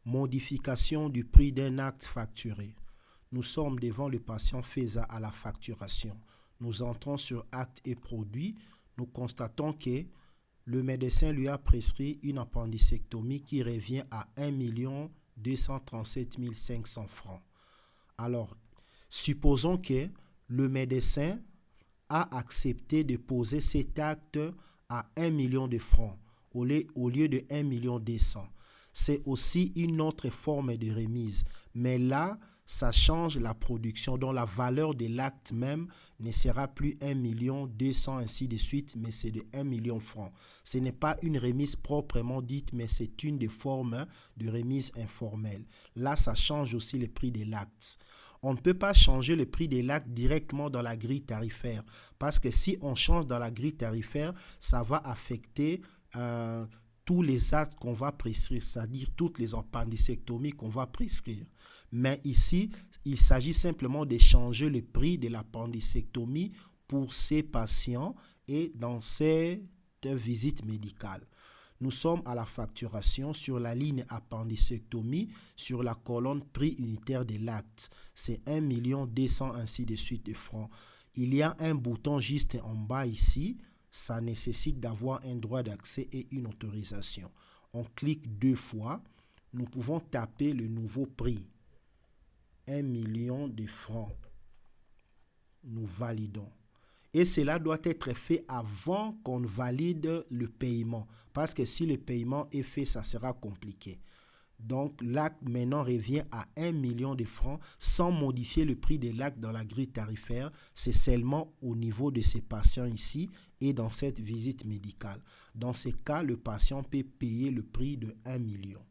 Modification du prix d'un acte facturé. Nous sommes devant le patient faisant à la facturation. Nous entrons sur acte et produit. Nous constatons que le médecin lui a prescrit une appendicectomie qui revient à 1 237 500 francs. Alors, supposons que le médecin a accepté de poser cet acte à 1 million de francs au lieu de 1 200 000. C'est aussi une autre forme de remise. Mais là, ça change la production. Donc la valeur de l'acte même ne sera plus 1 200 000 ainsi de suite, mais c'est de 1 million francs. Ce n'est pas une remise proprement dite, mais c'est une des formes de remise informelle. Là, ça change aussi le prix de l'acte. On ne peut pas changer le prix de l'acte directement dans la grille tarifaire, parce que si on change dans la grille tarifaire, ça va affecter tous les actes qu'on va prescrire, c'est-à-dire toutes les appendicectomies qu'on va prescrire. Mais ici, il s'agit simplement de changer le prix de l'appendicectomie pour ces patients et dans cette visite médicale. Nous sommes à la facturation sur la ligne appendicectomie sur la colonne prix unitaire de l'acte. C'est 1 200 000 ainsi de suite de francs. Il y a un bouton juste en bas ici. Ça nécessite d'avoir un droit d'accès et une autorisation. On clique 2 fois. Nous pouvons taper le nouveau prix. 1 million de francs. Nous validons. Et cela doit être fait avant qu'on valide le paiement. Parce que si le paiement est fait, ça sera compliqué. Donc l'acte maintenant revient à 1 million de francs sans modifier le prix de l'acte dans la grille tarifaire. C'est seulement au niveau de ces patients ici et dans cette visite médicale. Dans ce cas, le patient peut payer le prix de 1 million.